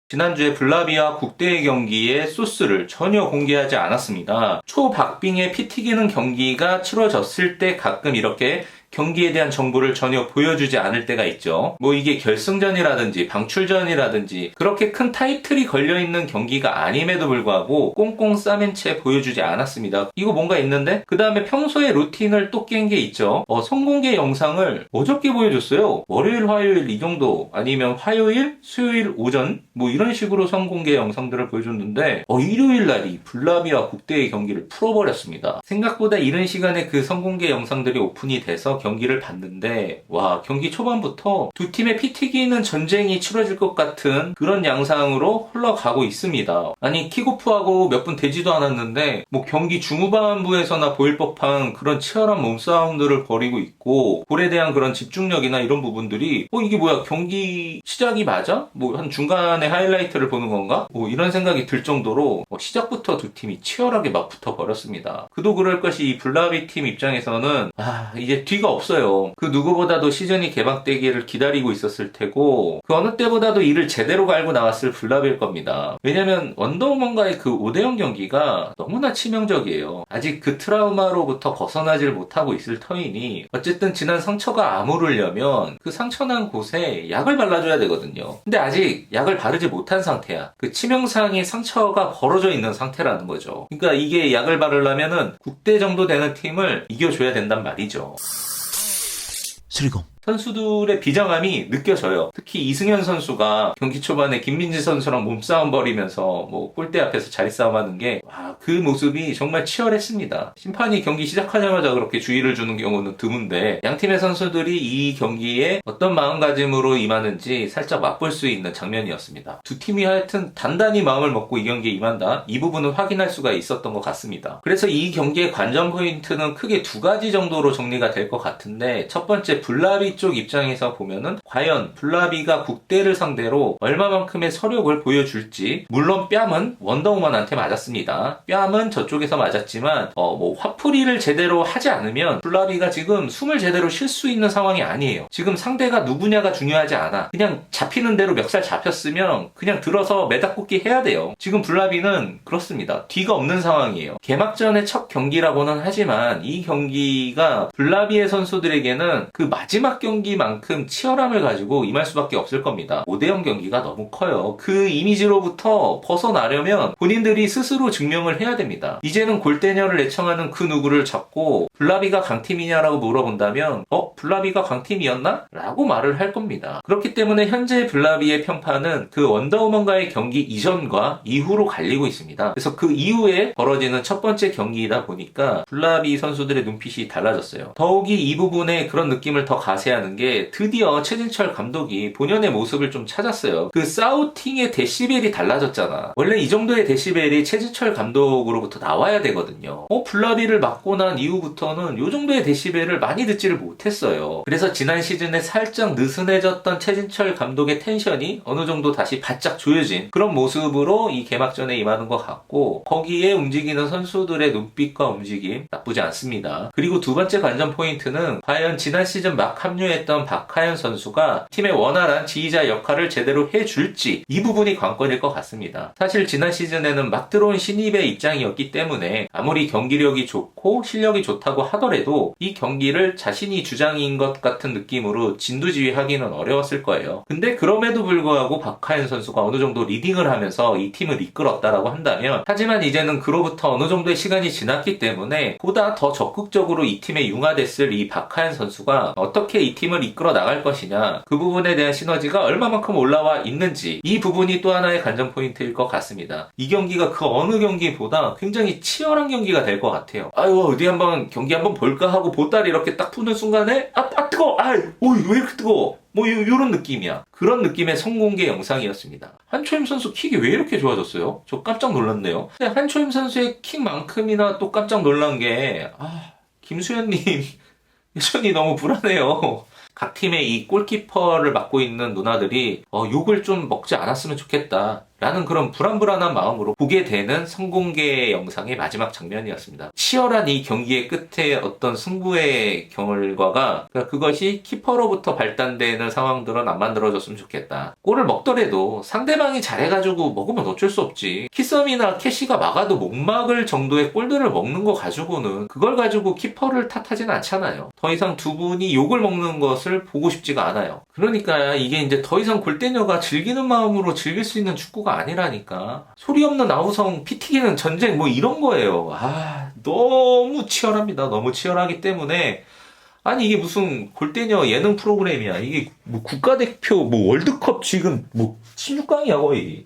지난주에 블라비와 국대의 경기의 소스를 전혀 공개하지 않았습니다. 초박빙의 피 튀기는 경기가 치러졌을 때 가끔 이렇게 경기에 대한 정보를 전혀 보여주지 않을 때가 있죠. 뭐 이게 결승전이라든지 방출전이라든지 그렇게 큰 타이틀이 걸려있는 경기가 아님에도 불구하고 꽁꽁 싸맨 채 보여주지 않았습니다. 이거 뭔가 있는데? 그 다음에 평소에 루틴을 또 깬 게 있죠. 선공개 영상을 어저께 보여줬어요. 월요일, 화요일 이 정도 아니면 화요일, 수요일 오전 뭐 이런 식으로 선공개 영상들을 보여줬는데 일요일 날이 블라비와 국대의 경기를 풀어버렸습니다. 생각보다 이른 시간에 그 선공개 영상들이 오픈이 돼서 경기를 봤는데 와, 경기 초반부터 두 팀의 피 튀기는 전쟁이 치러질 것 같은 그런 양상으로 흘러가고 있습니다. 아니 킥오프하고 몇 분 되지도 않았는데 뭐 경기 중후반부에서나 보일 법한 그런 치열한 몸싸움들을 벌이고 있고 볼에 대한 그런 집중력이나 이런 부분들이 이게 뭐야, 경기 시작이 맞아? 뭐 한 중간에 하이라이트를 보는 건가? 뭐 이런 생각이 들 정도로 시작부터 두 팀이 치열하게 막 붙어버렸습니다. 그도 그럴 것이 이 블라비 팀 입장에서는 이제 뒤가 없어요. 그 누구보다도 시즌이 개막되기를 기다리고 있었을 테고 그 어느 때보다도 이를 제대로 갈고 나왔을 블라비일 겁니다. 왜냐면 원더우먼과의 그 5대0 경기가 너무나 치명적이에요. 아직 그 트라우마로부터 벗어나질 못하고 있을 터이니 어쨌든 지난 상처가 아무르려면 그 상처난 곳에 약을 발라줘야 되거든요. 근데 아직 약을 바르지 못한 상태야. 그 치명상의 상처가 벌어져 있는 상태라는 거죠. 그러니까 이게 약을 바르려면은 국대 정도 되는 팀을 이겨줘야 된단 말이죠. 수리공 선수들의 비장함이 느껴져요. 특히 이승현 선수가 경기 초반에 김민지 선수랑 몸싸움 벌이면서 뭐 골대 앞에서 자리싸움 하는 게 그 모습이 정말 치열했습니다. 심판이 경기 시작하자마자 그렇게 주의를 주는 경우는 드문데 양 팀의 선수들이 이 경기에 어떤 마음가짐으로 임하는지 살짝 맛볼 수 있는 장면이었습니다. 두 팀이 하여튼 단단히 마음을 먹고 이 경기에 임한다, 이 부분은 확인할 수가 있었던 것 같습니다. 그래서 이 경기의 관전 포인트는 크게 두 가지 정도로 정리가 될 것 같은데, 첫 번째 블라비 쪽 입장에서 보면은 과연 블라비가 국대를 상대로 얼마만큼의 서력을 보여줄지. 물론 뺨은 원더우먼한테 맞았습니다. 뺨은 저쪽에서 맞았지만 화풀이를 제대로 하지 않으면 블라비가 지금 숨을 제대로 쉴 수 있는 상황이 아니에요. 지금 상대가 누구냐가 중요하지 않아. 그냥 잡히는 대로 멱살 잡혔으면 그냥 들어서 매다꽂기 해야 돼요. 지금 블라비는 그렇습니다. 뒤가 없는 상황이에요. 개막전의 첫 경기라고는 하지만 이 경기가 블라비의 선수들에게는 그 마지막 경기만큼 치열함을 가지고 임할 수밖에 없을 겁니다. 5대0 경기가 너무 커요. 그 이미지로부터 벗어나려면 본인들이 스스로 증명을 해야 됩니다. 이제는 골대녀를 애청하는 그 누구를 잡고 블라비가 강팀이냐라고 물어본다면 블라비가 강팀이었나? 라고 말을 할 겁니다. 그렇기 때문에 현재 블라비의 평판은 그 원더우먼과의 경기 이전과 이후로 갈리고 있습니다. 그래서 그 이후에 벌어지는 첫 번째 경기이다 보니까 블라비 선수들의 눈빛이 달라졌어요. 더욱이 이 부분에 그런 느낌을 더 가세하는 게 드디어 최진철 감독이 본연의 모습을 좀 찾았어요. 그 사우팅의 데시벨이 달라졌잖아. 원래 이 정도의 데시벨이 최진철 감독으로부터 나와야 되거든요. 블라비를 맡고 난 이후부터는 이 정도의 데시벨을 많이 듣지를 못했어요. 그래서 지난 시즌에 살짝 느슨해졌던 최진철 감독의 텐션이 어느 정도 다시 바짝 조여진 그런 모습으로 이 개막전에 임하는 것 같고, 거기에 움직이는 선수들의 눈빛과 움직임 나쁘지 않습니다. 그리고 두 번째 관전 포인트는 과연 지난 시즌 막 합류했던 박하연 선수가 팀의 원활한 지휘자 역할을 제대로 해줄지, 이 부분이 관건일 것 같습니다. 사실 지난 시즌에는 막 들어온 신입의 입장이었기 때문에 아무리 경기력이 좋고 실력이 좋다고 하더라도 이 경기를 자신이 주장인 것 같은 느낌으로 진두지휘하기는 어려웠을 거예요. 근데 그럼에도 불구하고 박하연 선수가 어느 정도 리딩을 하면서 이 팀을 이끌었다라고 한다면, 하지만 이제는 그로부터 어느 정도의 시간이 지났기 때문에 보다 더 적극적으로 이 팀에 융화됐을 이 박하연 선수가 어떻게 이 팀을 이끌어 나갈 것이냐, 그 부분에 대한 시너지가 얼마만큼 올라와 있는지, 이 부분이 또 하나의 관전 포인트일 것 같습니다. 이 경기가 그 어느 경기보다 굉장히 치열한 경기가 될 것 같아요. 어디 한번 경기 한번 볼까 하고 보따리 이렇게 딱 푸는 순간에 뜨거워! 왜 이렇게 뜨거워? 요런 느낌이야. 그런 느낌의 성공개 영상이었습니다. 한초임 선수 킥이 왜 이렇게 좋아졌어요? 저 깜짝 놀랐네요. 근데 한초임 선수의 킥만큼이나 또 깜짝 놀란 게 김수현님 여전히 너무 불안해요. 각 팀의 이 골키퍼를 맡고 있는 누나들이 욕을 좀 먹지 않았으면 좋겠다. 라는 그런 불안불안한 마음으로 보게 되는 선공개 영상의 마지막 장면이었습니다. 치열한 이 경기의 끝에 어떤 승부의 결과가, 그러니까 그것이 키퍼로부터 발단되는 상황들은 안 만들어졌으면 좋겠다. 골을 먹더라도 상대방이 잘해가지고 먹으면 어쩔 수 없지. 키썸이나 캐시가 막아도 못 막을 정도의 골들을 먹는 거 가지고는 그걸 가지고 키퍼를 탓하진 않잖아요. 더 이상 두 분이 욕을 먹는 것을 보고 싶지가 않아요. 그러니까 이게 이제 더 이상 골대녀가 즐기는 마음으로 즐길 수 있는 축구가 아니라니까. 소리 없는 아우성 피 튀기는 전쟁 뭐 이런 거예요. 너무 치열합니다. 너무 치열하기 때문에, 아니 이게 무슨 골대녀 예능 프로그램이야. 이게 뭐 국가대표 뭐 월드컵 지금 뭐 16강이야 거의.